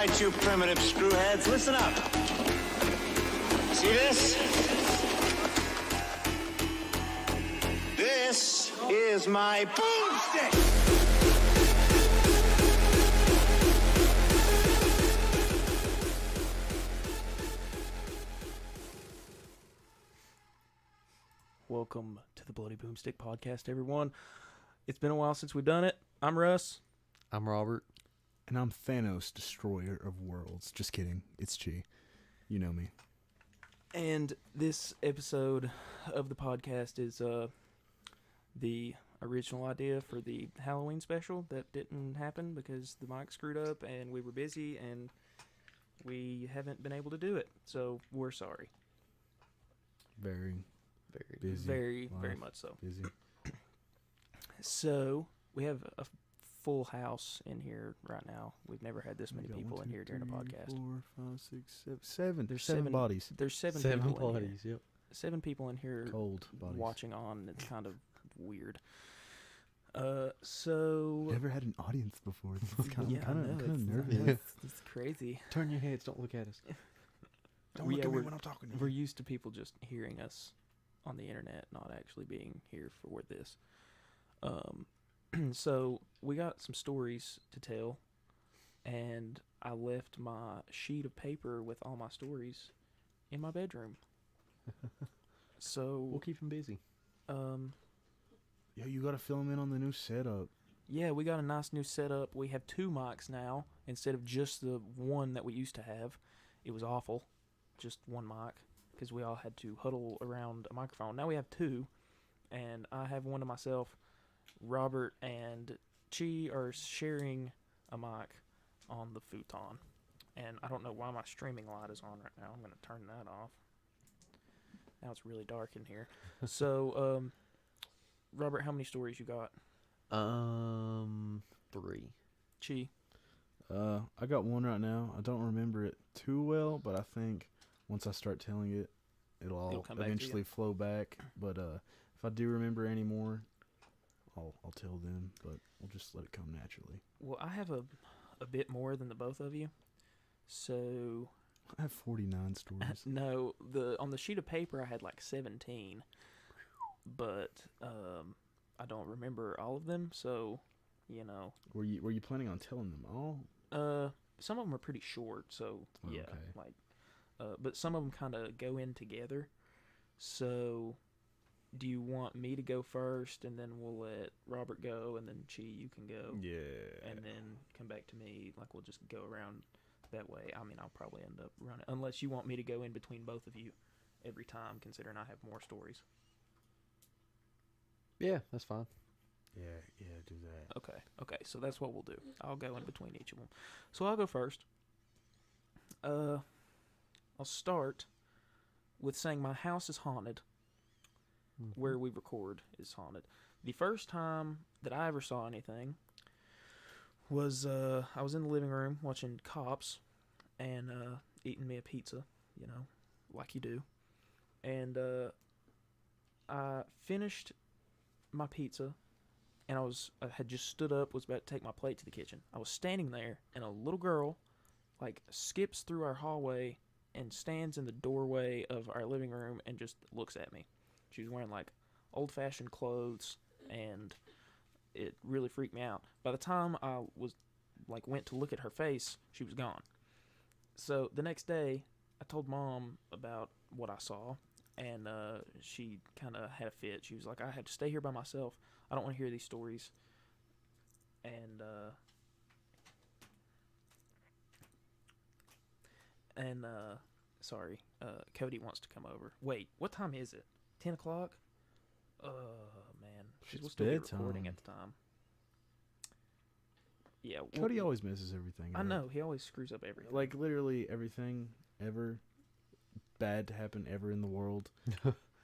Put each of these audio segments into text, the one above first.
right, you primitive screwheads, listen up. See this? This is my boomstick! Welcome to the Bloody Boomstick Podcast, everyone. It's been a while since we've done it. I'm Russ. I'm Robert. And I'm Thanos, Destroyer of Worlds. Just kidding. It's Chi. You know me. And this episode of the podcast is the original idea for the Halloween special that didn't happen because the mic screwed up and we were busy and we haven't been able to do it. So we're sorry. Very busy. Very much so. Busy. So we have a full house in here right now. We've never had this many people in here during a podcast. 4, 5, 6, 7. There's seven bodies. There's seven people in here. Yep. 7 people in here Cold bodies. watching on. It's kind of weird. So Never had an audience before. It's kind of nervous. It's crazy. Turn your heads. Don't look at us. Don't look at me when I'm talking to you. We're used to people just hearing us on the internet, not actually being here for this. So we got some stories to tell, and I left my sheet of paper with all my stories in my bedroom. So We'll keep him busy. Yo, you gotta fill him in on the new setup. Yeah, we got a nice new setup. We have 2 mics now instead of just the one that we used to have. It was awful, just one mic, because we all had to huddle around a microphone. Now we have 2, and I have one to myself. Robert and Chi are sharing a mic on the futon, and I don't know why my streaming light is on right now. I'm going to turn that off. Now it's really dark in here. So, Robert, how many stories you got? 3. Chi? I got one right now. I don't remember it too well, but I think once I start telling it, it'll all eventually flow back. But if I do remember any more, I'll tell them, but we'll just let it come naturally. Well, I have a bit more than the both of you. So I have 49 stories. no, on the sheet of paper I had like 17, but I don't remember all of them. So, you know, Were you planning on telling them all? some of them are pretty short. So yeah, Okay. like, but some of them kind of go in together. So, do you want me to go first, and then we'll let Robert go, and then Chi, you can go? Yeah. And then come back to me. Like, we'll just go around that way. I mean, I'll probably end up running, unless you want me to go in between both of you every time, considering I have more stories. Yeah, that's fine. Yeah, do that. Okay, so that's what we'll do. I'll go in between each of them. So I'll go first. I'll start with saying my house is haunted. Where we record is haunted. The first time that I ever saw anything was I was in the living room watching Cops and eating me a pizza, you know, like you do. And I finished my pizza, and I had just stood up, was about to take my plate to the kitchen. I was standing there, and a little girl like skips through our hallway and stands in the doorway of our living room and just looks at me. She was wearing like old-fashioned clothes, and it really freaked me out. By the time I went to look at her face, she was gone. So the next day, I told Mom about what I saw, and she kind of had a fit. She was like, "I have to stay here by myself. I don't want to hear these stories." And sorry, Cody wants to come over. Wait, what time is it? 10 o'clock? Oh, man. We'll still be recording at the time. Yeah. Cody always messes everything up. I know. He always screws up everything. Like, literally everything ever bad to happen ever in the world.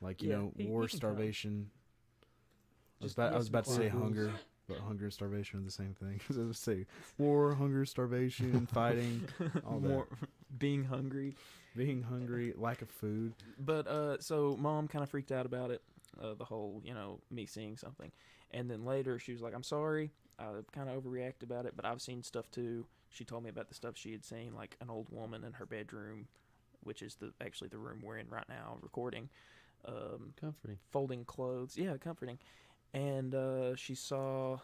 Like, you know, war, starvation. I was about to say hunger, but hunger and starvation are the same thing. I was going to say war, hunger, starvation, fighting, all that. Being hungry, lack of food. But so Mom kind of freaked out about it, the whole, you know, me seeing something. And then later she was like, "I'm sorry, I kind of overreacted about it, but I've seen stuff too. she told me about the stuff she had seen, like an old woman in her bedroom, which is actually the room we're in right now recording. Comforting. Folding clothes. Yeah, comforting. And she saw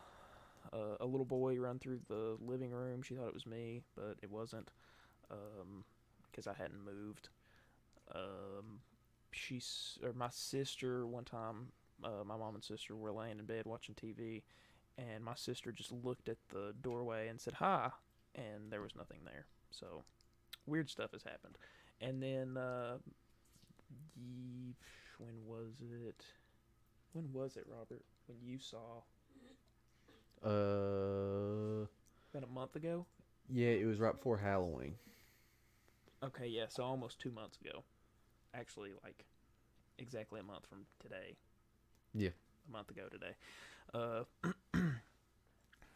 a little boy run through the living room. She thought it was me, but it wasn't, because I hadn't moved. My sister, one time, my mom and sister were laying in bed watching TV, and my sister just looked at the doorway and said, "Hi," and there was nothing there. So, weird stuff has happened. And then, when was it? When was it, Robert? When you saw? About a month ago? Yeah, it was right before Halloween. Okay, yeah, so almost 2 months ago. Actually, like, exactly a month from today. Yeah. A month ago today.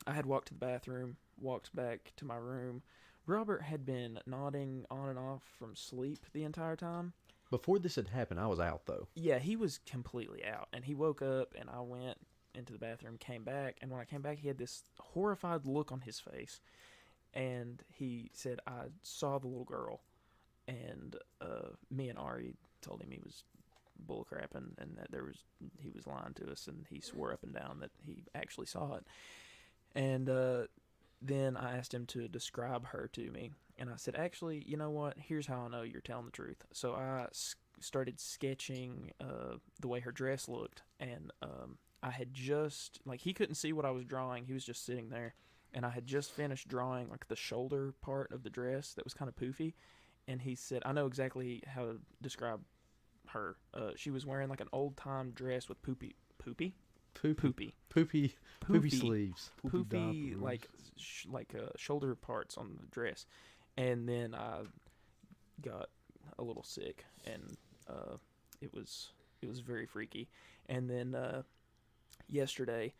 I had walked to the bathroom, walked back to my room. Robert had been nodding on and off from sleep the entire time. Before this had happened, I was out, though. Yeah, he was completely out. And he woke up, and I went into the bathroom, came back, and when I came back, he had this horrified look on his face. And he said, "I saw the little girl." And me and Ari told him he was bullcrap and that he was lying to us, and he swore up and down that he actually saw it. And then I asked him to describe her to me, and I said, "Actually, you know what? Here's how I know you're telling the truth." So I started sketching the way her dress looked, and I had just, like, he couldn't see what I was drawing. He was just sitting there, and I had just finished drawing, like, the shoulder part of the dress that was kind of poofy, and he said, "I know exactly how to describe her. She was wearing, like, an old-time dress with poopy sleeves. Poofy, like shoulder parts on the dress." And then I got a little sick, and it was very freaky. And then yesterday,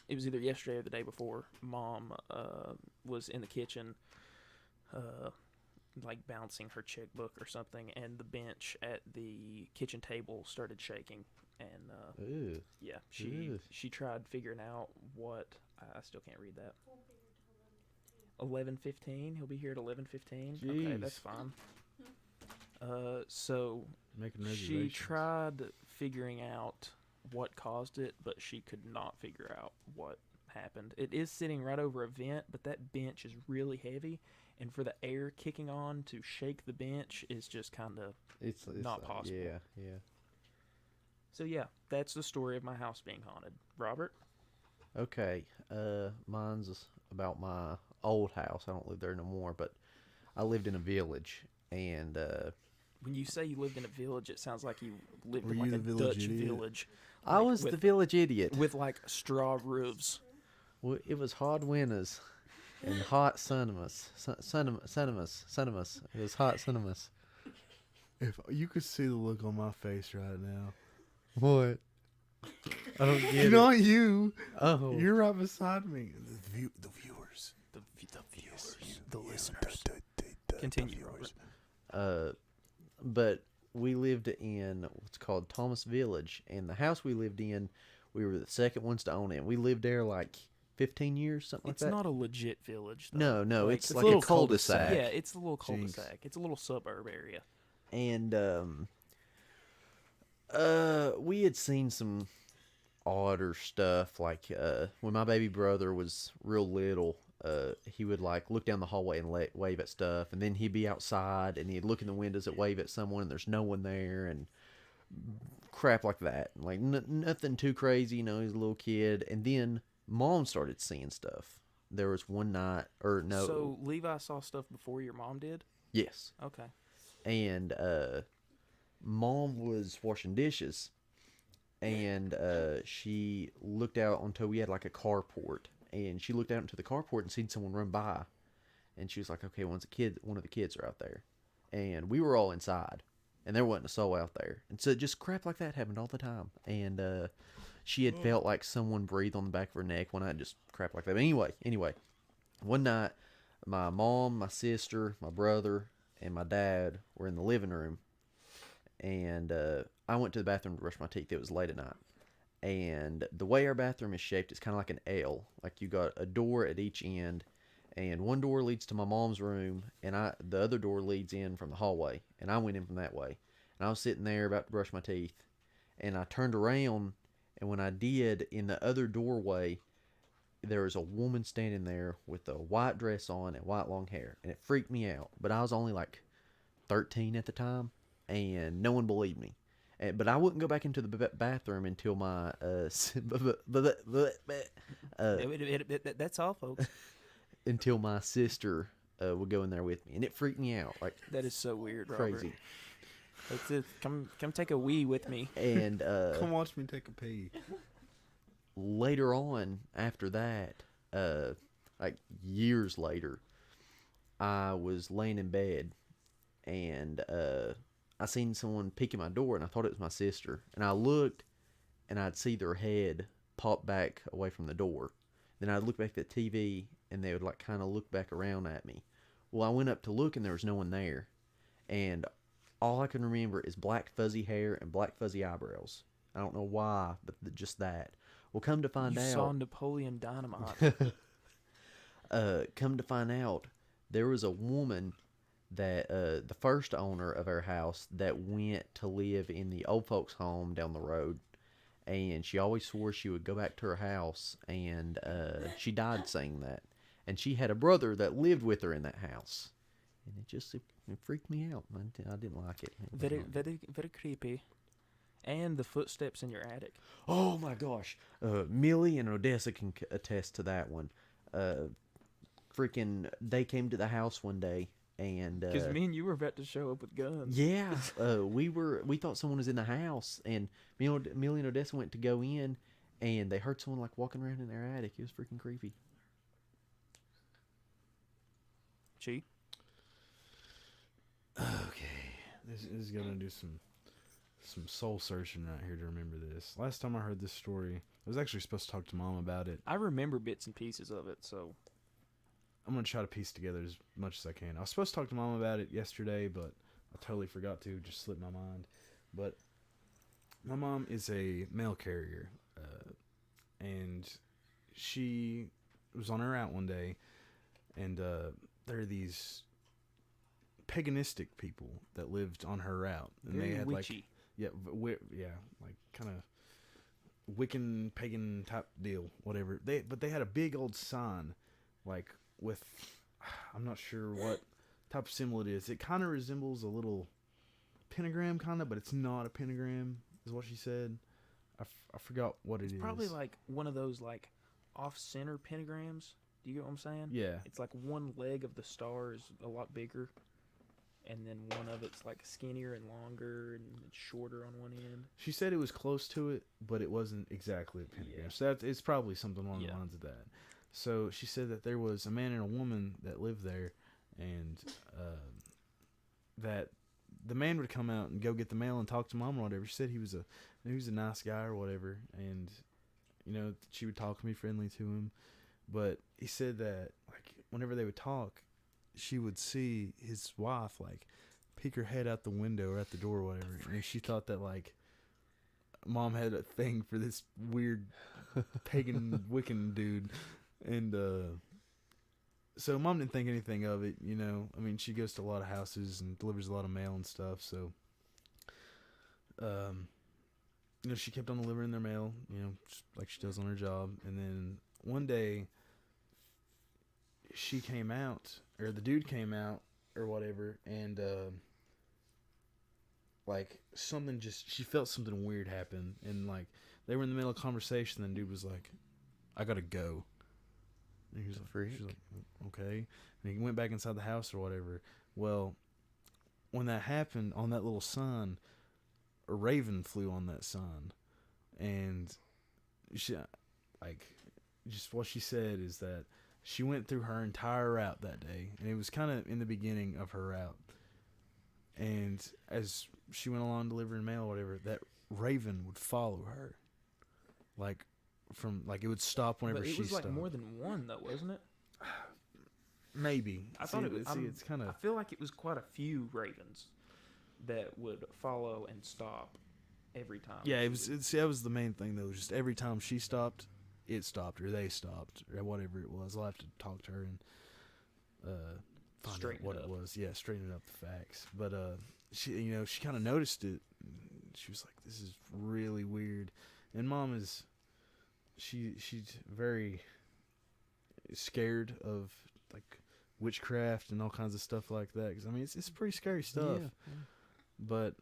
it was either yesterday or the day before, Mom was in the kitchen, like bouncing her checkbook or something, and the bench at the kitchen table started shaking. And yeah, she tried figuring out what, I still can't read that. 11:15. He'll be here at 11:15. Okay, that's fine. So she tried figuring out what caused it, but she could not figure out what happened. It is sitting right over a vent, but that bench is really heavy, and for the air kicking on to shake the bench is just kind of it's not possible. Yeah. So yeah, that's the story of my house being haunted. Robert? Okay, mine's about my old house. I don't live there no more, but I lived in a village, and when you say you lived in a village, it sounds like you lived Were in like you a the village Dutch idiot? village. I Like, was the village idiot. with like straw roofs. Well, it was hard winters and hot cinemas. Cinemas. It was hot cinemas. If you could see the look on my face right now. What? I don't get it. Not you. Oh. You're right beside me. The viewers. The viewers. The listeners. Continue, Robert. But we lived in what's called Thomas Village, and the house we lived in, we were the second ones to own it. We lived there like 15 years, something like It's that. not a legit village, though. No, Like, it's it's like a a little cul-de-sac. Yeah, it's a little Jinx. cul-de-sac. It's a little suburb area. And we had seen some odder stuff, like when my baby brother was real little, he would like look down the hallway and wave at stuff, and then he'd be outside and he'd look in the windows and wave at someone and there's no one there, and crap like that. Like nothing too crazy, you know, he's a little kid. And then Mom started seeing stuff. There was one night, or no. So Levi saw stuff before your mom did? Yes. Okay. And Mom was washing dishes, and she looked out onto, we had like a carport, and she looked out into the carport and seen someone run by, and she was like, okay, one of the kids are out there. And we were all inside, and there wasn't a soul out there. And so just crap like that happened all the time. And she had felt like someone breathed on the back of her neck one night, just crap like that. But anyway, one night, my mom, my sister, my brother, and my dad were in the living room, and I went to the bathroom to brush my teeth. It was late at night, and the way our bathroom is shaped, it's kind of like an L. Like you got a door at each end, and one door leads to my mom's room, and the other door leads in from the hallway, and I went in from that way. And I was sitting there about to brush my teeth, and I turned around, and when I did, in the other doorway, there was a woman standing there with a white dress on and white long hair, and it freaked me out. But I was only like 13 at the time, and no one believed me. But I wouldn't go back into the bathroom until my that's all, folks. until my sister would go in there with me, and it freaked me out. Like, That is so weird, Robert. crazy. That's it. Come take a wee with me. And Come watch me take a pee. later on, after that, like years later, I was laying in bed, and I seen someone peek at my door, and I thought it was my sister. And I looked, and I'd see their head pop back away from the door. Then I'd look back at the TV, and they would like kind of look back around at me. Well, I went up to look, and there was no one there. And all I can remember is black fuzzy hair and black fuzzy eyebrows. I don't know why, but just that. Well, come to find You out, saw Napoleon Dynamite. come to find out, there was a woman that the first owner of our house that went to live in the old folks home down the road, and she always swore she would go back to her house, and she died saying that. And she had a brother that lived with her in that house, and it freaked me out. I didn't like it. Very, very, very creepy. And the footsteps in your attic. Oh my gosh, Millie and Odessa can attest to that one. Freaking, they came to the house one day, and Because me and you were about to show up with guns. yeah, we thought someone was in the house, and Millie and Odessa went to go in, and they heard someone like walking around in their attic. It was freaking creepy. Chi? Okay, this is gonna do some soul searching right here to remember this. Last time I heard this story, I was actually supposed to talk to Mom about it. I remember bits and pieces of it, so I'm gonna try to piece together as much as I can. I was supposed to talk to Mom about it yesterday, but I totally forgot to. Just slipped my mind. But my mom is a mail carrier, and she was on her out one day, and there are these paganistic people that lived on her route, and very they had witchy. like kind of Wiccan pagan type deal, whatever. But they had a big old sign, like with, I'm not sure what type of symbol it is. It kind of resembles a little pentagram, kind of, but it's not a pentagram, is what she said. I forgot what It's it is. probably like one of those like off-center pentagrams. Do you get what I'm saying? Yeah. It's like one leg of the star is a lot bigger, and then one of it's like skinnier and longer and it's shorter on one end. She said it was close to it, but it wasn't exactly a pentagram. Yeah. So it's probably something along Yeah. the lines of that. So she said that there was a man and a woman that lived there, and that the man would come out and go get the mail and talk to Mom or whatever. She said he was a nice guy or whatever, and she would talk to me, friendly to him. But he said that like whenever they would talk, she would see his wife like peek her head out the window or at the door or whatever, and she thought that like Mom had a thing for this weird pagan Wiccan dude, and so Mom didn't think anything of it. I mean, she goes to a lot of houses and delivers a lot of mail and stuff, so she kept on delivering their mail, just like she does on her job. And then one day she came out, or the dude came out or whatever, and like she felt something weird happen, and like they were in the middle of conversation, and the dude was like, I gotta go. And he was like, she was like, okay. And he went back inside the house or whatever. Well, when that happened, on that little sign, a raven flew on that sign, and she, like, just what she said is that she went through her entire route that day, and it was kind of in the beginning of her route. And as she went along delivering mail or whatever, that raven would follow her, like it would stop whenever But she it was stopped. like more than one, though, wasn't it? Maybe. I thought it was. It's kind I of. feel like it was quite a few ravens that would follow and stop every time. Yeah, it was. That was the main thing though. Just every time she stopped, it stopped, or they stopped, or whatever it was. I'll have to talk to her and find Straighten out what it it up. was. Yeah, straighten up the facts. But she kind of noticed it. She was like, "This is really weird." And Mom is, she's very scared of like witchcraft and all kinds of stuff like that. Because I mean, it's pretty scary stuff. Yeah. But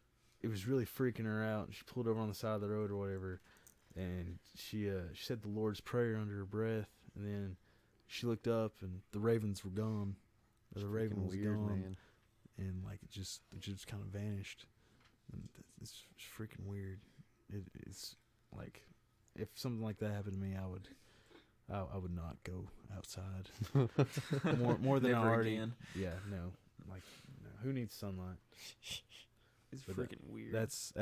it was really freaking her out. She pulled over on the side of the road or whatever, and she said the Lord's Prayer under her breath, and then she looked up and the ravens were gone. The raven was weird, gone, man. and like it just kind of vanished. And it's freaking weird. It's like if something like that happened to me, I would not go outside. more than I Never already. again. Yeah, no. Like, no. Who needs sunlight? It's But freaking weird. That's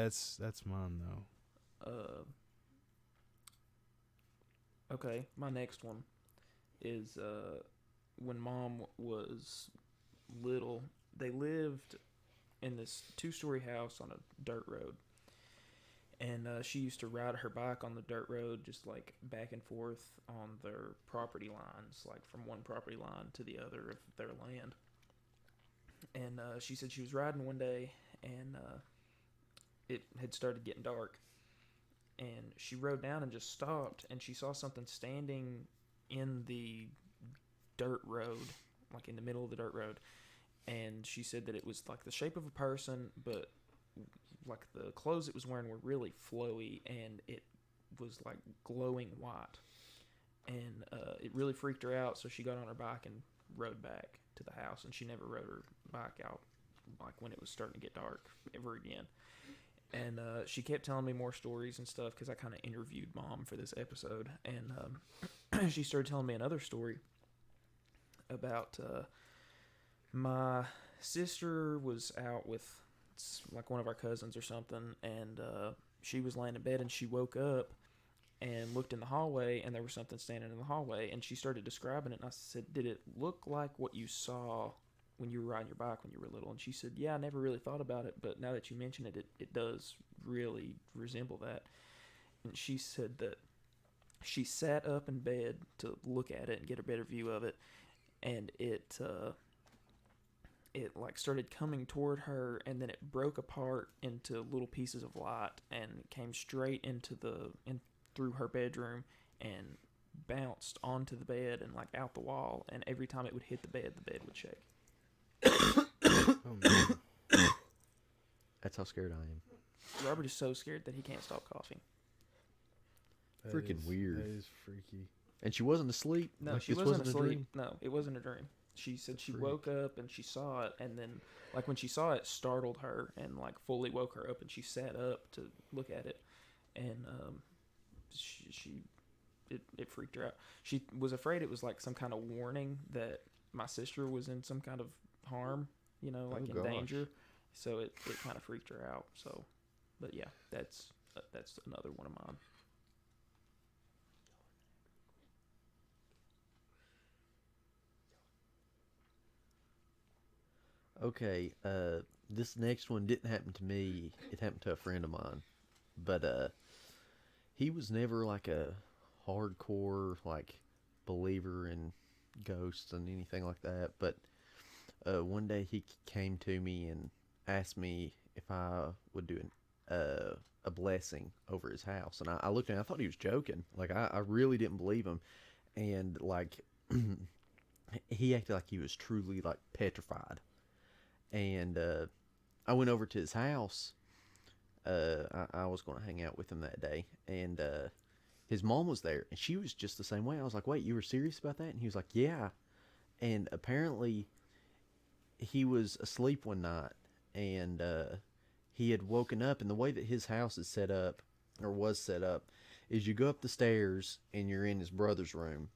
mine though. Okay, my next one is when Mom was little, they lived in this 2-story house on a dirt road. And she used to ride her bike on the dirt road, just like back and forth on their property lines, like from one property line to the other of their land. And she said she was riding one day, and it had started getting dark. And she rode down and just stopped, and she saw something standing in the dirt road, like in the middle of the dirt road. And she said that it was like the shape of a person, but like the clothes it was wearing were really flowy, and it was like glowing white. And it really freaked her out, so she got on her bike and rode back to the house, and she never rode her bike out like when it was starting to get dark ever again. And she kept telling me more stories and stuff because I kind of interviewed Mom for this episode. And she started telling me another story about my sister was out with like one of our cousins or something, and she was laying in bed, and she woke up and looked in the hallway, and there was something standing in the hallway, and she started describing it, and I said, "Did it look like what you saw when you were riding your bike when you were little?" And she said, "Yeah, I never really thought about it, but now that you mention it, it does really resemble that." And she said that she sat up in bed to look at it and get a better view of it, and it like started coming toward her, and then it broke apart into little pieces of light and came straight into through her bedroom and bounced onto the bed and like out the wall, and every time it would hit the bed would shake. Oh man. That's how scared I am. Robert is so scared that he can't stop coughing. That Freaking weird. That is freaky. And she wasn't asleep? No, Like, she this wasn't a asleep. dream? No, it wasn't a dream. She said she Freak. woke up and she saw it, and then like when she saw it, startled her and like fully woke her up, and she sat up to look at it, and it freaked her out. She was afraid it was like some kind of warning that my sister was in some kind of harm, like in gosh. danger. So it kind of freaked her out. So, but yeah, that's another one of mine. Okay, this next one didn't happen to me. It happened to a friend of mine. But he was never like a hardcore like believer in ghosts and anything like that. But one day he came to me and asked me if I would do a blessing over his house. And I looked at him, I thought he was joking. Like, I really didn't believe him. And like he acted like he was truly like petrified. And I went over to his house. I was going to hang out with him that day, and his mom was there, and she was just the same way. I was like, "Wait, you were serious about that?" And he was like, "Yeah." And apparently, he was asleep one night, and he had woken up. And the way that his house is set up, or was set up, is you go up the stairs, and you're in his brother's room.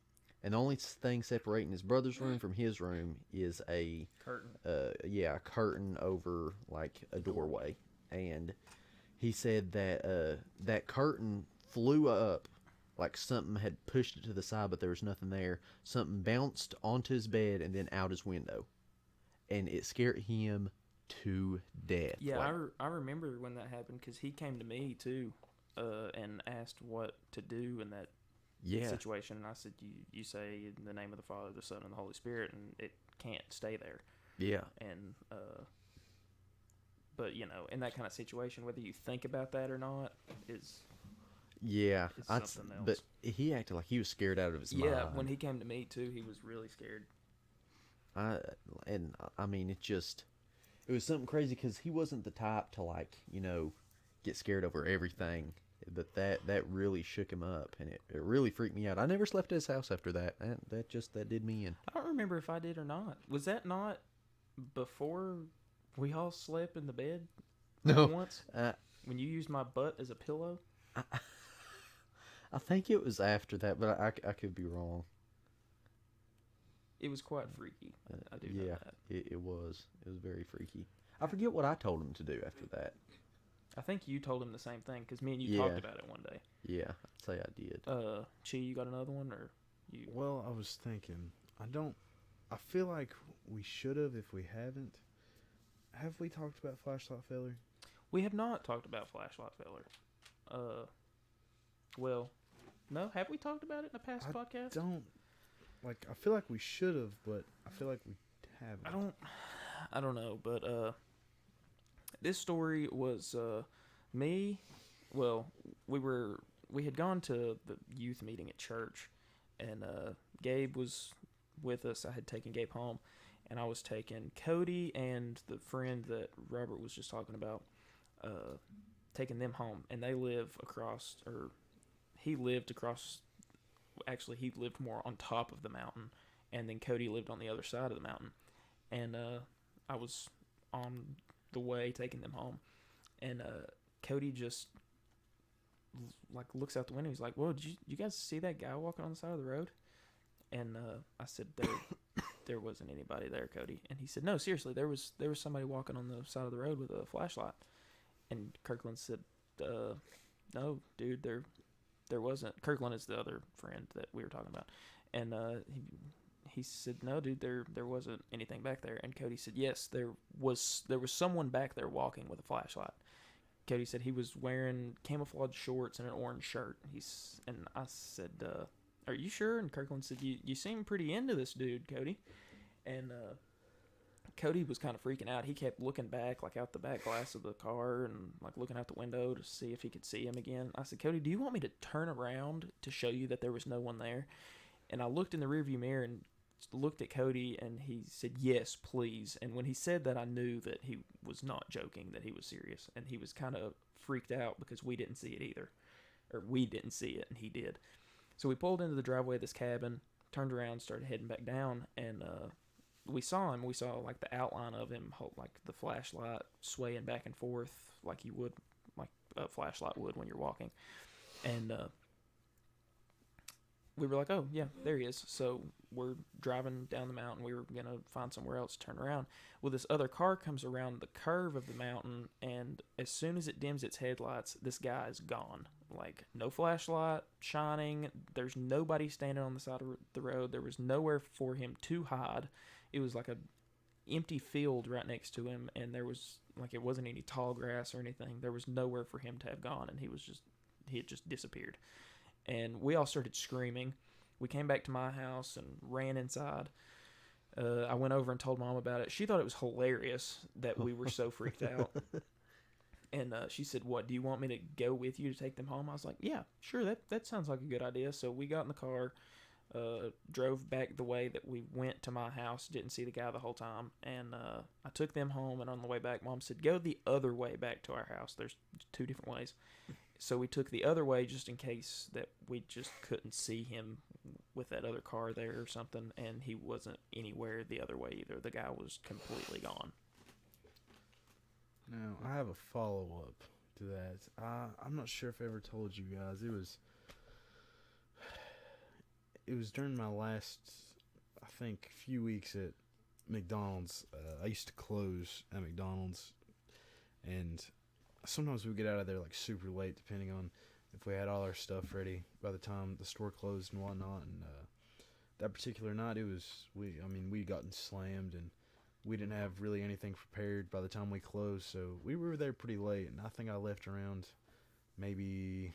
And the only thing separating his brother's room from his room is a Curtain. a curtain over like a doorway. And he said that that curtain flew up like something had pushed it to the side, but there was nothing there. Something bounced onto his bed and then out his window, and it scared him to death. Yeah, Like, I remember when that happened because he came to me too, and asked what to do in that yeah, situation, and I said, you say in the name of the Father, the Son, and the Holy Spirit, and it can't stay there. Yeah. And but you know, in that kind of situation, whether you think about that or not is Yeah, something else. but he acted like he was scared out of his mind. Yeah, when he came to me too, he was really scared. I mean, it was something crazy because he wasn't the type to, like, you know, get scared over everything. But that really shook him up, and it really freaked me out. I never slept at his house after that. That did me in. I don't remember if I did or not. Was that not before we all slept in the bed? No. Once? When you used my butt as a pillow? I think it was after that, but I could be wrong. It was quite freaky. I do know that. It was. It was very freaky. I forget what I told him to do after that. I think you told him the same thing because me and you talked about it one day. Yeah, I'd say I did. Chi, you got another one, or you? Well, I was thinking. I feel like we should have if we haven't. Have we talked about flashlight failure? We have not talked about flashlight failure. Well, no. Have we talked about it in a past podcast? I feel like we should have, but I feel like we haven't. I don't know, but this story was me. Well, we had gone to the youth meeting at church, and Gabe was with us. I had taken Gabe home, and I was taking Cody and the friend that Robert was just talking about, taking them home, and they live across, or he lived across. Actually, he lived more on top of the mountain, and then Cody lived on the other side of the mountain, and I was on the way taking them home, and Cody just like looks out the window. He's like, "Whoa, did you guys see that guy walking on the side of the road?" And I said, "There wasn't anybody there, Cody." And he said, "No, seriously, there was somebody walking on the side of the road with a flashlight." And Kirkland said, "No, dude, there wasn't." Kirkland is the other friend that we were talking about, and he said, "No, dude, there wasn't anything back there." And Cody said, "Yes, there was someone back there walking with a flashlight." Cody said he was wearing camouflage shorts and an orange shirt. And I said, "Are you sure?" And Kirkland said, "You seem pretty into this dude, Cody." And Cody was kind of freaking out. He kept looking back, like out the back glass of the car, and like looking out the window to see if he could see him again. I said, "Cody, do you want me to turn around to show you that there was no one there?" And I looked in the rearview mirror and looked at Cody, and he said, "Yes, please." And when he said that, I knew that he was not joking, that he was serious. And he was kind of freaked out because we didn't see it either. Or we didn't see it, and he did. So we pulled into the driveway of this cabin, turned around, started heading back down, and we saw him. We saw like the outline of him, like the flashlight swaying back and forth like you would, like a flashlight would when you're walking. And we were like, "Oh, yeah, there he is." So we're driving down the mountain. We were going to find somewhere else to turn around. Well, this other car comes around the curve of the mountain, and as soon as it dims its headlights, this guy is gone. Like, no flashlight shining. There's nobody standing on the side of the road. There was nowhere for him to hide. It was like a empty field right next to him, and there was, like, it wasn't any tall grass or anything. There was nowhere for him to have gone, and he had just disappeared. And we all started screaming. We came back to my house and ran inside. I went over and told Mom about it. She thought it was hilarious that we were so freaked out. And she said, "What, do you want me to go with you to take them home?" I was like, "Yeah, sure, that sounds like a good idea." So we got in the car, drove back the way that we went to my house, didn't see the guy the whole time, and I took them home, and on the way back, Mom said, "Go the other way back to our house. There's 2 different ways." So we took the other way just in case that we just couldn't see him with that other car there or something, and he wasn't anywhere the other way either. The guy was completely gone. Now, I have a follow-up to that. I'm not sure if I ever told you guys. It was during my last, I think, few weeks at McDonald's. I used to close at McDonald's, and sometimes we would get out of there like super late, depending on if we had all our stuff ready by the time the store closed and whatnot. And that particular night, we'd gotten slammed, and we didn't have really anything prepared by the time we closed, so we were there pretty late. And I think I left around maybe,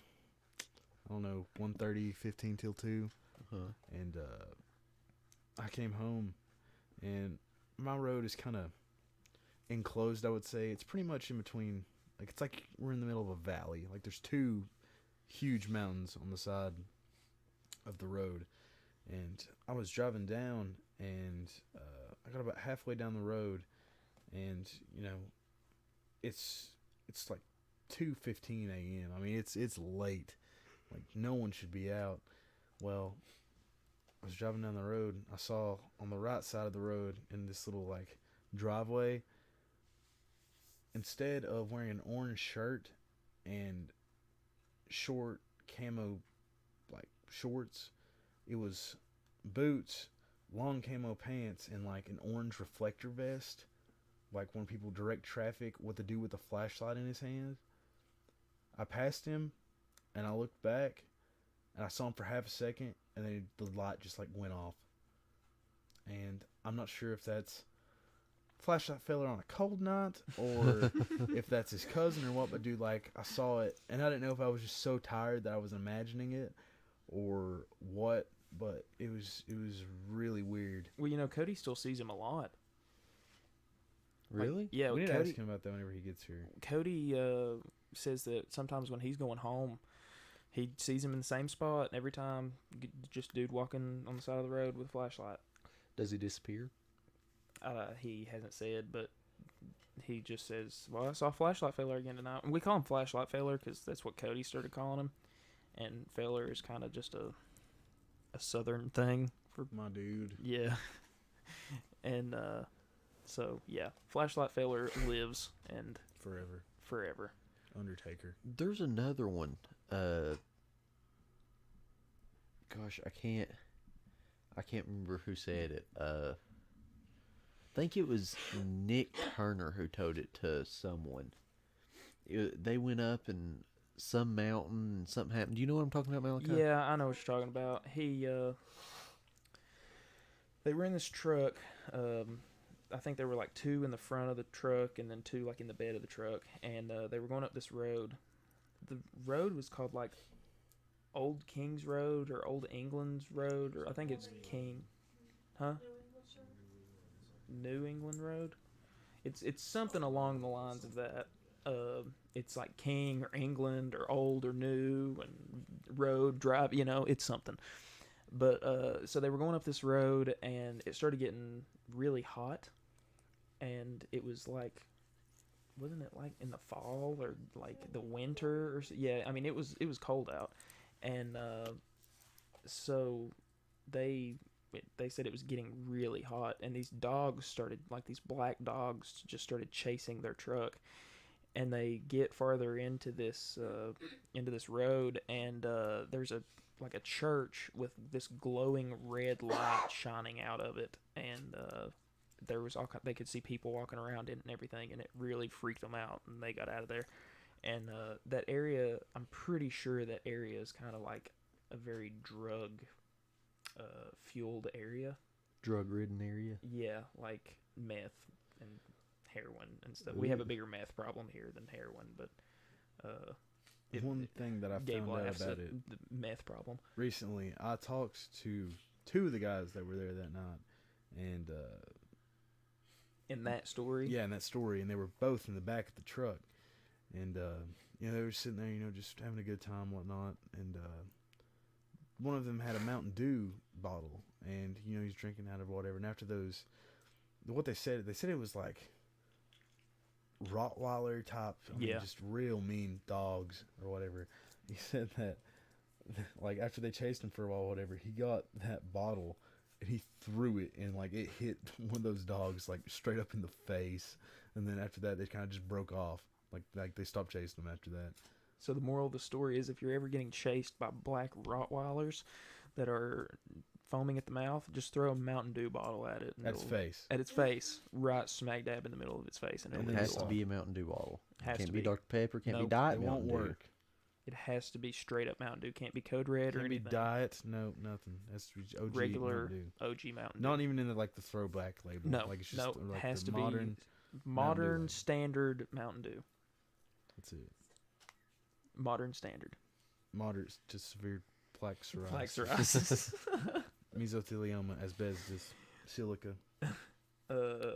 I don't know, 1:30, 15 till 2. Uh-huh. And I came home, And my road is kind of enclosed, I would say. It's pretty much in between. Like, it's like we're in the middle of a valley. Like, there's two huge mountains on the side of the road. And I was driving down, and I got about halfway down the road, and, you know, it's like 2:15 a.m. I mean, it's late. Like, no one should be out. Well, I was driving down the road. I saw on the right side of the road in this little, like, driveway, instead of wearing an orange shirt and short camo, like, shorts, it was boots, long camo pants, and, like, an orange reflector vest. Like, when people direct traffic, what to do with a flashlight in his hand. I passed him, and I looked back, and I saw him for half a second, and then the light just, like, went off. And I'm not sure if that's flashlight failure on a cold night, or if that's his cousin or what, but dude, like, I saw it, and I didn't know if I was just so tired that I was imagining it, or what, but it was really weird. Well, you know, Cody still sees him a lot. Really? Like, yeah, We need to Cody, ask him about that whenever he gets here. Cody says that sometimes when he's going home, he sees him in the same spot, and every time, just dude walking on the side of the road with a flashlight. Does he disappear? He hasn't said, but he just says, well, I saw flashlight failure again tonight. And we call him flashlight failure because that's what Cody started calling him. And failure is kind of just a southern thing for My dude. yeah. And so yeah, flashlight failure lives and forever. Undertaker. There's another one. Gosh, I can't remember who said it. I think it was Nick Turner who told it to someone. They went up and some mountain and something happened. Do you know what I'm talking about, Malachi? Yeah, I know what you're talking about. They were in this truck. I think there were like two in the front of the truck and then two like in the bed of the truck. And they were going up this road. The road was called like Old King's Road or Old England's Road, or I think it's King. Huh? New England Road? It's something along the lines of that. It's like King or England or Old or New and Road, Drive, you know, it's something. But so they were going up this road and it started getting really hot, and it was like, wasn't it like in the fall or like the winter or yeah, I mean it was cold out. And so they said it was getting really hot, and these dogs started, like these black dogs just started chasing their truck. And they get farther into this road, and there's a church with this glowing red light shining out of it, and there was they could see people walking around it and everything, and it really freaked them out, and they got out of there. And that area, I'm pretty sure that area is kind of like a very drug fueled area. Drug-ridden area? Yeah, like meth and heroin and stuff. We have a bigger meth problem here than heroin, but one thing that I found out about it, the meth problem. Recently, I talked to two of the guys that were there that night, and in that story? Yeah, in that story, and they were both in the back of the truck. And, you know, they were sitting there, you know, just having a good time, whatnot. And one of them had a Mountain Dew bottle, and, you know, he's drinking out of whatever. And after those, what they said it was like Rottweiler type, I mean, just real mean dogs or whatever. He said that, like, after they chased him for a while, whatever, he got that bottle and he threw it, and, like, it hit one of those dogs, like, straight up in the face. And then after that, they kind of just broke off. Like they stopped chasing them after that. So the moral of the story is, if you're ever getting chased by black Rottweilers that are foaming at the mouth, just throw a Mountain Dew bottle at it. At its face. At its face. Right smack dab in the middle of its face. And it has to be a Mountain Dew bottle. Can't be Dr. Pepper, can't be Diet Mountain Dew. It won't work. It has to be straight up Mountain Dew. Can't be Code Red or anything. Can't be Diet, no, nothing. It has to be OG regular Mountain Dew. OG Mountain Dew. Not even in the throwback label. No, like, it's just no, like it has to modern, be modern standard Mountain Dew. That's it. Modern standard. Moderate to severe plaque psoriasis. Plaque psoriasis. Mesothelioma, asbestos, silica. Whose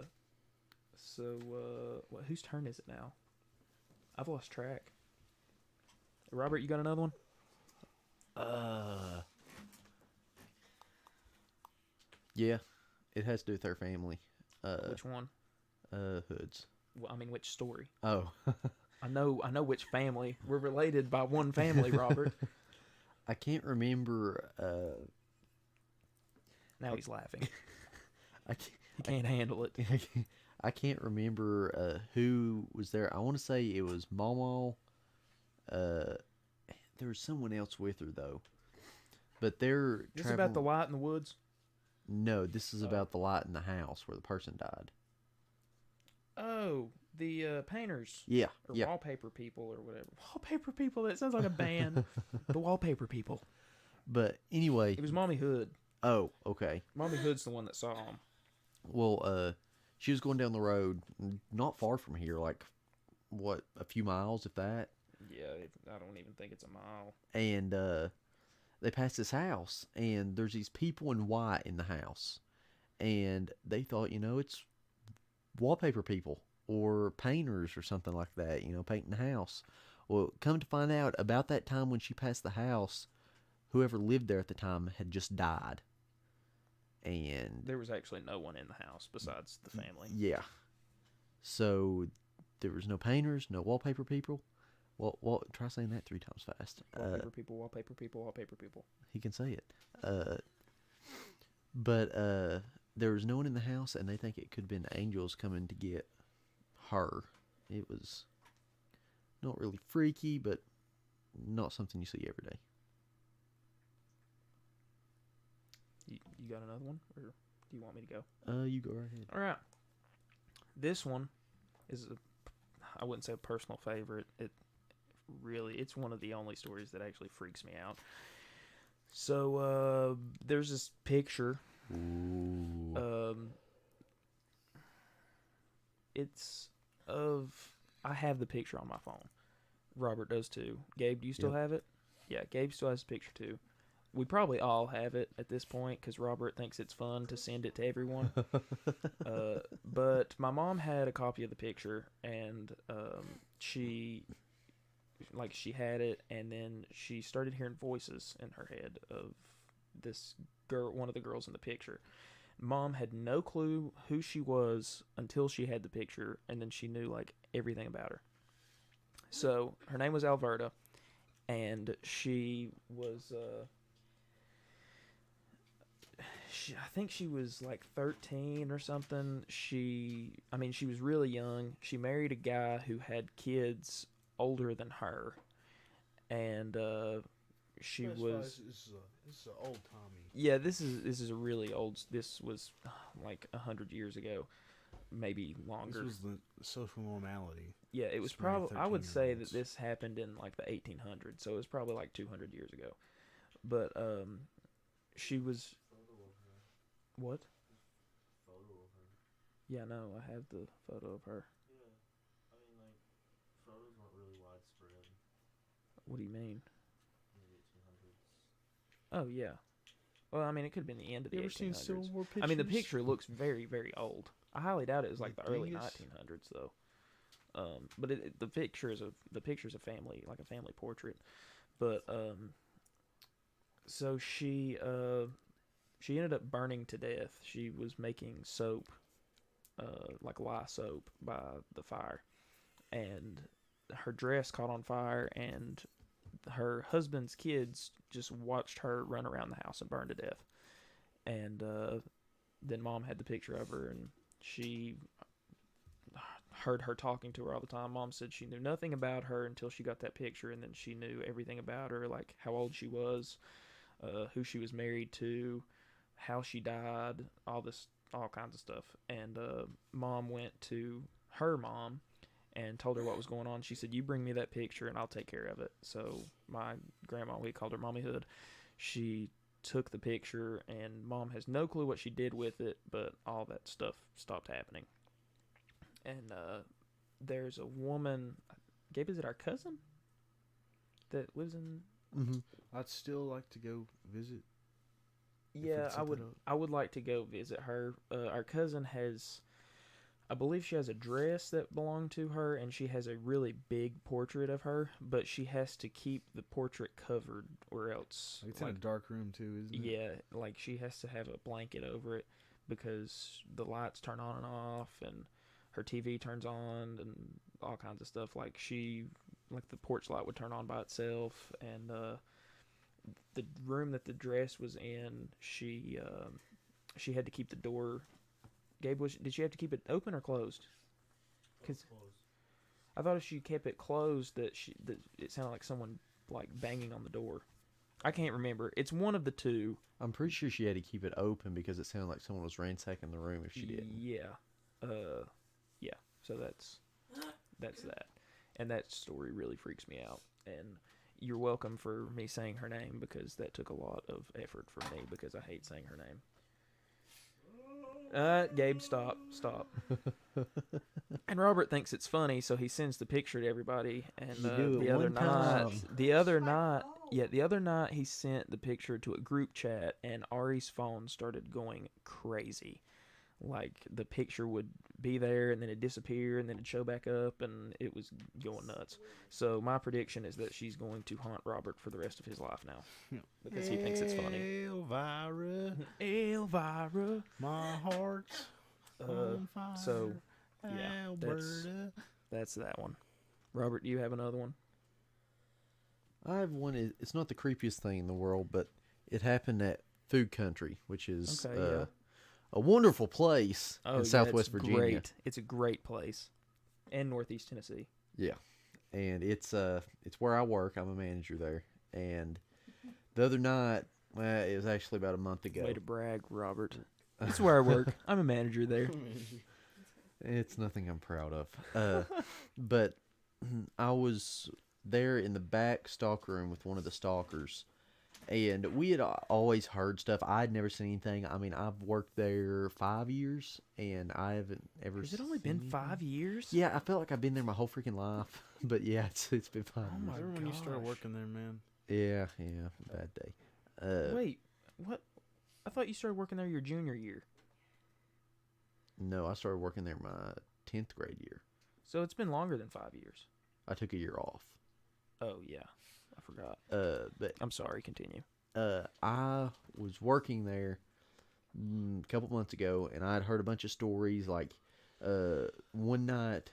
turn is it now? I've lost track. Robert, you got another one? Yeah, it has to do with our family. Which one? Hoods. Well, I mean, which story? Oh. I know which family. We're related by one family, Robert. I can't remember. Now he's laughing. I can't, He can't handle it. I can't remember who was there. I want to say it was Mama. There was someone else with her though. But they're This is about the light in the woods? No, this is about the light in the house where the person died. Oh, the painters. Yeah, Or yeah. wallpaper people or whatever. Wallpaper people? That sounds like a band. The wallpaper people. But anyway. It was Mommy Hood. Oh, okay. Mommy Hood's the one that saw him. Well, she was going down the road, not far from here, like, what, a few miles, if that? Yeah, I don't even think it's a mile. And they passed this house, and there's these people in white in the house. And they thought, it's wallpaper people or painters or something like that, painting the house. Well, come to find out, about that time when she passed the house, whoever lived there at the time had just died. And there was actually no one in the house besides the family. Yeah. So there was no painters, no wallpaper people. Well, try saying that 3 times fast. Wallpaper people, wallpaper people, wallpaper people. He can say it. But there was no one in the house, and they think it could have been angels coming to get her. It was not really freaky, but not something you see every day. You got another one, or do you want me to go? You go right ahead. All right. This one is I wouldn't say a personal favorite. It's one of the only stories that actually freaks me out. So there's this picture. Ooh. I have the picture on my phone. Robert does too. Gabe, do you still have it? Yeah, Gabe still has the picture too. We probably all have it at this point because Robert thinks it's fun to send it to everyone. But my mom had a copy of the picture, and she had it, and then she started hearing voices in her head of this girl, one of the girls in the picture. Mom had no clue who she was until she had the picture, and then she knew everything about her. So her name was Alberta, and she was I think she was 13 or something. She was really young. She married a guy who had kids older than her, and she was. This is an old Tommy. Yeah, this is a really old. This was 100 years ago, maybe longer. This was the social normality. Yeah, it was probably. I would say that this happened in the 1800s, so it was probably 200 years ago. But she was. What? Photo of her. Yeah, no, I have the photo of her. Yeah, photos weren't really widespread What do you mean? in the 1800s. Oh yeah. Well, it could have been the end of the You ever 1800s. seen Civil War pictures? The picture looks very, very old. I highly doubt it was the early Dingus? 1900s though. But the picture is a family, a family portrait. But so she ended up burning to death. She was making soap, lye soap, by the fire, and her dress caught on fire, and her husband's kids just watched her run around the house and burn to death. And then Mom had the picture of her, and she heard her talking to her all the time. Mom said she knew nothing about her until she got that picture, and then she knew everything about her, how old she was, who she was married to, how she died, all kinds of stuff. And Mom went to her mom and told her what was going on. She said, "You bring me that picture and I'll take care of it." So my grandma, we called her Mommy Hood, she took the picture, and Mom has no clue what she did with it, but all that stuff stopped happening. And there's a woman, Gabe, is it our cousin that lives in? Mm-hmm. I'd still like to go visit. Yeah, it's I would. something I would like to go visit her. Our cousin has I believe she has a dress that belonged to her, and she has a really big portrait of her, but she has to keep the portrait covered, or else... It's in a dark room, too, isn't it? Yeah, like, she has to have a blanket over it, because the lights turn on and off, and her TV turns on, and all kinds of stuff. Like, the porch light would turn on by itself, and the room that the dress was in, she had to keep the door... Gabe, did she have to keep it open or closed? Because I thought if she kept it closed, that it sounded like someone like banging on the door. I can't remember. It's one of the two. I'm pretty sure she had to keep it open because it sounded like someone was ransacking the room if she didn't. Yeah. Yeah. So that's that. And that story really freaks me out. And you're welcome for me saying her name, because that took a lot of effort for me, because I hate saying her name. Gabe, stop. And Robert thinks it's funny, so he sends the picture to everybody. And the other night he sent the picture to a group chat, and Ari's phone started going crazy. Like, the picture would be there, and then it'd disappear, and then it'd show back up, and it was going nuts. So my prediction is that she's going to haunt Robert for the rest of his life now, because he thinks it's funny. Elvira, my heart's on fire. So, yeah, that's that one. Robert, do you have another one? I have one. It's not the creepiest thing in the world, but it happened at Food Country, which is a wonderful place in Southwest Virginia. Great. It's a great place, and Northeast Tennessee. Yeah, and it's where I work. I'm a manager there, and the other night, it was actually about a month ago. Way to brag, Robert. It's where I work. I'm a manager there. It's nothing I'm proud of. But I was there in the back stock room with one of the stalkers, and we had always heard stuff. I'd never seen anything. I mean, I've worked there 5 years, and I haven't ever Has it only been 5 years? Yeah, I felt like I've been there my whole freaking life. But yeah, it's been 5 years. I remember when you started working there, man. Yeah, bad day. Wait, what? I thought you started working there your junior year. No, I started working there my 10th grade year. So it's been longer than 5 years. I took a year off. Oh, yeah. I forgot. But I'm sorry, continue. I was working there a couple months ago, and I'd heard a bunch of stories. Like, one night,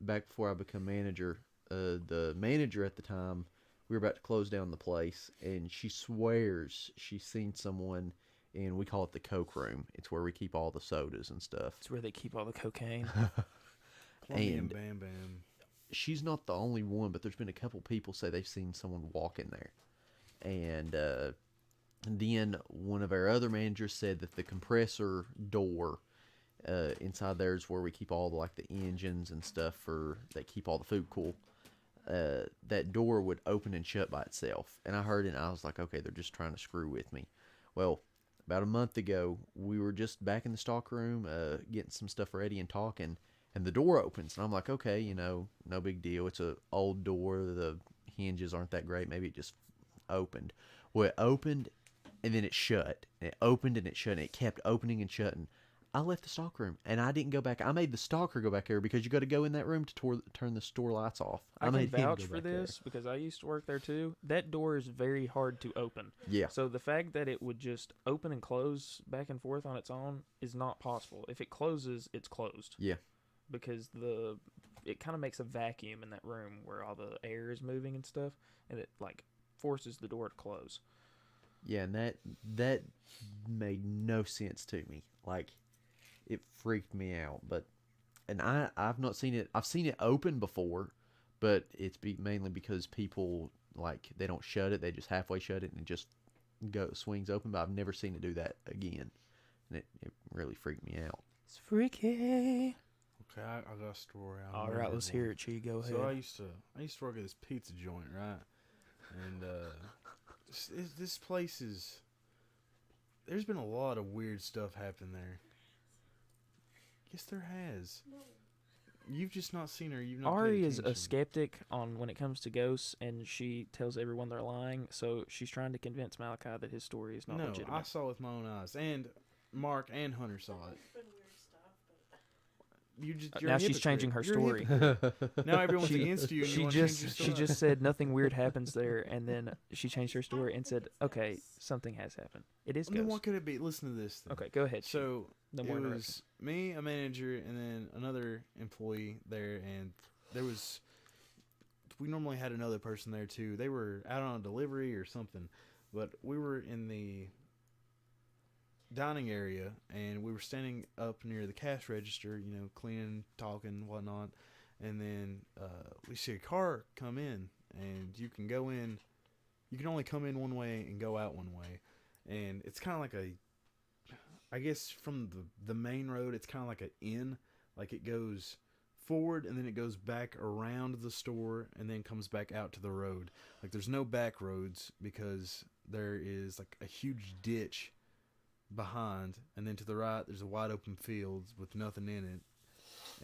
back before I became manager, the manager at the time, we were about to close down the place, and she swears she's seen someone, and we call it the Coke room. It's where we keep all the sodas and stuff. It's where they keep all the cocaine. And Bam Bam. She's not the only one, but there's been a couple people say they've seen someone walk in there. And then one of our other managers said that the compressor door inside there is where we keep all the engines and stuff that keep all the food cool. That door would open and shut by itself. And I heard it, and I was like, okay, they're just trying to screw with me. Well, about a month ago, we were just back in the stock room getting some stuff ready and talking, and the door opens, and I'm like, okay, no big deal. It's an old door. The hinges aren't that great. Maybe it just opened. Well, it opened, and then it shut. And it opened, and it shut, and it kept opening and shutting. I left the stock room, and I didn't go back. I made the stalker go back there because you got to go in that room to turn the store lights off. I can vouch for this because I used to work there too. That door is very hard to open. Yeah. So the fact that it would just open and close back and forth on its own is not possible. If it closes, it's closed. Yeah. Because it kind of makes a vacuum in that room where all the air is moving and stuff, and it forces the door to close. Yeah, and that made no sense to me. It freaked me out. And I've not seen it. I've seen it open before, but it's mainly because people they don't shut it. They just halfway shut it and it just swings open. But I've never seen it do that again, and it really freaked me out. It's freaky. Okay, I got a story. All right, let's hear it, Chi. Go ahead. So I used to work at this pizza joint, right? And this place is. There's been a lot of weird stuff happen there. Yes, there has. You've just not seen her. You've not. Ari is a skeptic on when it comes to ghosts, and she tells everyone they're lying. So she's trying to convince Malachi that his story is not legitimate. No, I saw it with my own eyes, and Mark and Hunter saw it. now she's changing her story. Now everyone's against you. And you She just said nothing weird happens there, and then she changed her story and said, "Okay, something has happened. It is ghosts." What could it be? Listen to this. Okay, go ahead. So no it more was me, a manager, and then another employee there, and we normally had another person there too. They were out on a delivery or something, but we were in the dining area, and we were standing up near the cash register, cleaning, talking, whatnot, and then we see a car come in, and you can only come in one way and go out one way, and it's kind of like I guess from the main road, it's kind of like an inn, like it goes forward and then it goes back around the store and then comes back out to the road. Like there's no back roads because there is like a huge ditch behind, and then to the right there's a wide open field with nothing in it,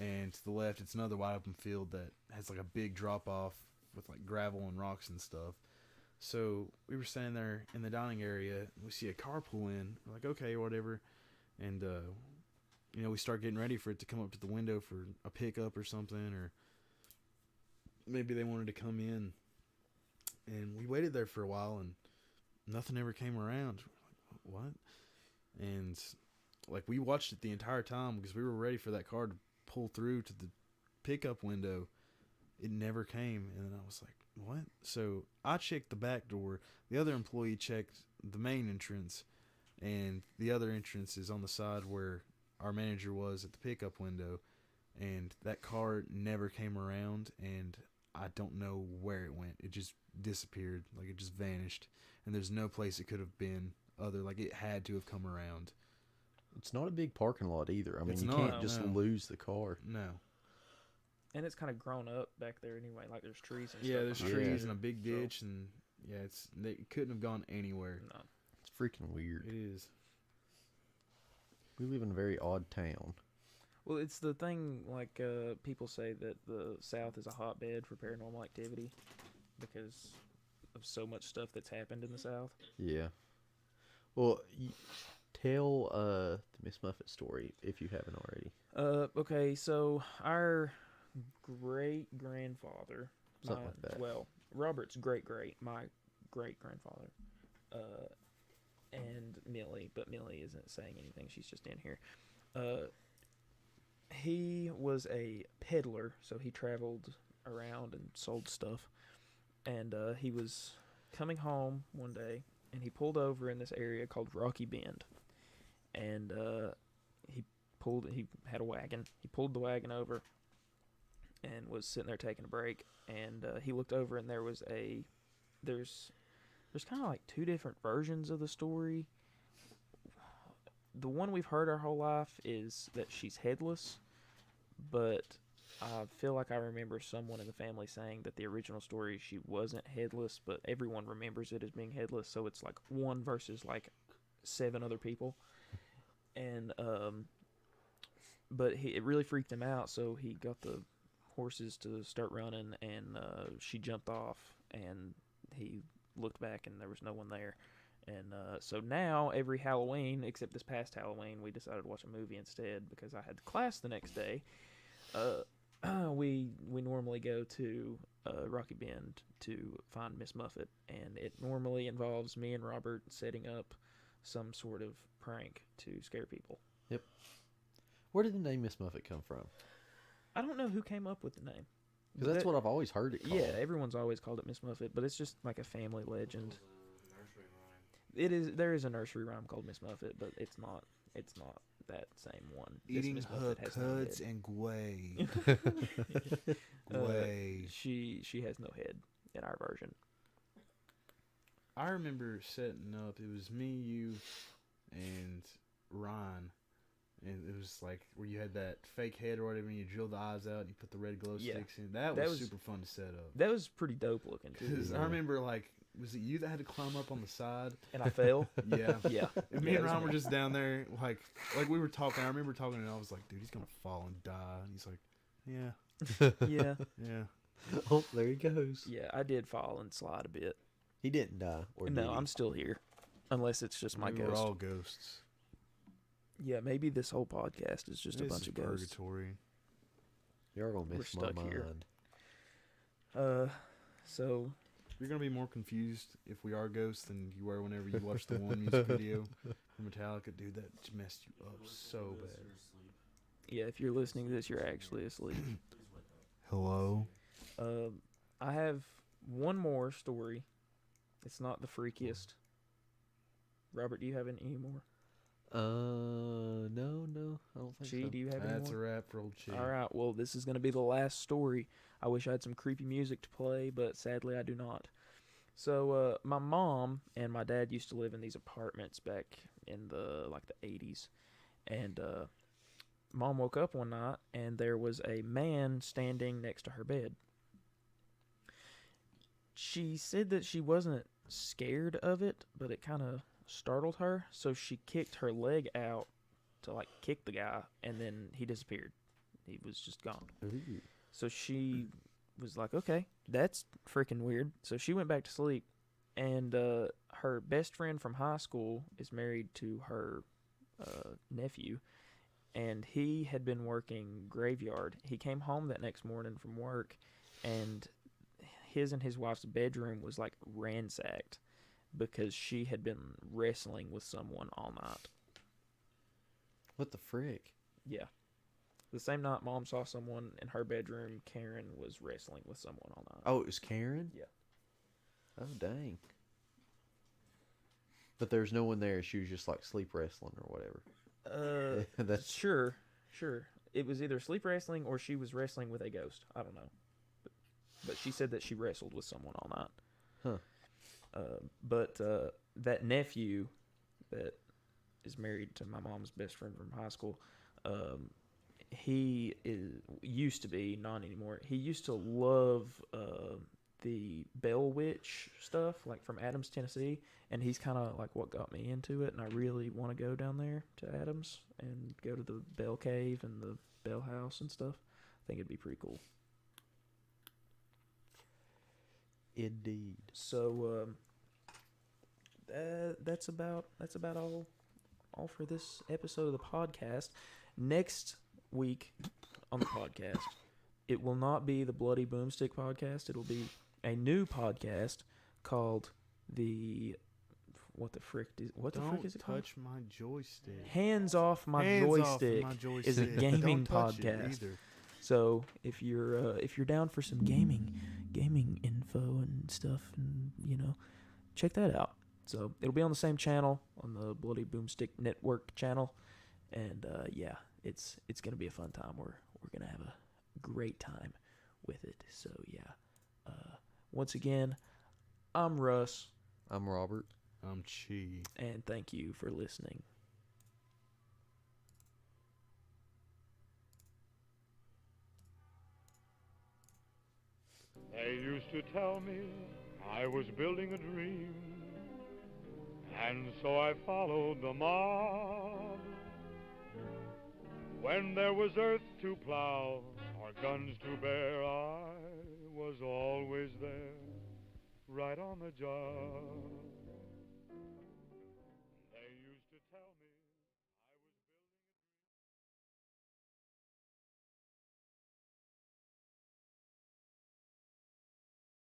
and to the left it's another wide open field that has like a big drop off with like gravel and rocks and stuff. So we were standing there in the dining area, and we see a car pull in. We're like, okay, whatever, and we start getting ready for it to come up to the window for a pickup or something, or maybe they wanted to come in, and we waited there for a while and nothing ever came around. We're like, what? And like we watched it the entire time because we were ready for that car to pull through to the pickup window. It never came, and then I was like, what? So I checked the back door. The other employee checked the main entrance, and the other entrance is on the side where our manager was at the pickup window, and that car never came around, and I don't know where it went. It just disappeared. Like it just vanished, and there's no place it could have been other. Like it had to have come around. It's not a big parking lot either. I mean, you not, can't just no. lose the car. No. And it's kind of grown up back there anyway. Like there's trees and Yeah, stuff. there's trees and a big ditch, and yeah, they couldn't have gone anywhere. No. It's freaking weird. It is. We live in a very odd town. Well, it's the thing, like, people say that the South is a hotbed for paranormal activity because of so much stuff that's happened in the South. Yeah. Well, tell the Miss Muffet story if you haven't already. Okay, so our great-grandfather, Something like that. Well, Robert's great-great, my great-grandfather, and Millie, but Millie isn't saying anything, she's just in here. He was a peddler, so he traveled around and sold stuff, and he was coming home one day, and he pulled over in this area called Rocky Bend, and he had a wagon. He pulled the wagon over and was sitting there taking a break, and he looked over, and there's kind of like two different versions of the story. The one we've heard our whole life is that she's headless, but I feel like I remember someone in the family saying that the original story she wasn't headless, but everyone remembers it as being headless, so it's like one versus like 7 other people. And but it really freaked him out, so he got the horses to start running, and she jumped off, and he looked back and there was no one there. And so now every Halloween, except this past Halloween, we decided to watch a movie instead because I had class the next day. We normally go to Rocky Bend to find Miss Muffet, and it normally involves me and Robert setting up some sort of prank to scare people. Yep. Where did the name Miss Muffet come from? I don't know who came up with the name. Because that's what I've always heard it called. Yeah, everyone's always called it Miss Muffet, but it's just like a family legend. It is. There is a nursery rhyme called Miss Muffet, but it's not that same one. Eating Miss her Muffet has no cuds head. and gway. Gway. She has no head in our version. I remember setting up. It was me, you, and Ryan. And it was like where you had that fake head or whatever, and you drill the eyes out and you put the red glow sticks in. That was super fun to set up. That was pretty dope looking too. Because I remember, like, was it you that had to climb up on the side? And I fell? Yeah. Yeah. And me and Ryan were just down there, like we were talking. I remember talking, and I was like, dude, he's going to fall and die. And he's like, yeah. Yeah. Yeah. Oh, there he goes. Yeah, I did fall and slide a bit. He didn't die. Or No, did he? I'm still here. Unless it's just my We ghost. were all ghosts. Yeah, maybe this whole podcast is just a This bunch is of ghosts. purgatory. You're gonna we're miss my stuck here. mind. So You're gonna be more confused if we are ghosts than you were whenever you watched the one music video from Metallica. Dude, that messed you up so bad. yeah, if you're listening to this, you're actually asleep. Hello. I have one more story. It's not the freakiest. Robert, do you have any more? No, I don't think Chi, so. do you have any That's more? a wrap for old Chi. All right, well, this is going to be the last story. I wish I had some creepy music to play, but sadly I do not. So, my mom and my dad used to live in these apartments back in the 80s. And Mom woke up one night and there was a man standing next to her bed. She said that she wasn't scared of it, but it kind of startled her, so she kicked her leg out to kick the guy, and then he disappeared. He was just gone. Ooh. So she was like, okay, that's freaking weird. So she went back to sleep, and her best friend from high school is married to her nephew, and he had been working graveyard. He came home that next morning from work, and his and his wife's bedroom was ransacked because she had been wrestling with someone all night. What the frick? Yeah. The same night Mom saw someone in her bedroom, Karen was wrestling with someone all night. Oh, it was Karen? Yeah. Oh, dang. But there's no one there. She was just sleep wrestling or whatever. That's Sure. It was either sleep wrestling or she was wrestling with a ghost. I don't know. But she said that she wrestled with someone all night. Huh. But that nephew that is married to my mom's best friend from high school, used to be, not anymore. He used to love the Bell Witch stuff, from Adams, Tennessee, and he's kind of what got me into it. And I really want to go down there to Adams and go to the Bell Cave and the Bell House and stuff. I think it'd be pretty cool. indeed. So that's about all for this episode of the podcast. Next week on the podcast, it will not be the Bloody Boomstick Podcast. It'll be a new podcast called the what the frick is it called? Touch my joystick. Hands Off My Hands off Joystick my joystick. is a gaming Don't touch it podcast. either. So if you're down for some gaming info and stuff, and check that out. So it'll be on the same channel, on the Bloody Boomstick Network channel, and it's gonna be a fun time. We're gonna have a great time with it. So once again, I'm Russ. I'm Robert. I'm Chi. And thank you for listening. They used to tell me I was building a dream, and so I followed the mob. When there was earth to plow or guns to bear, I was always there, right on the job.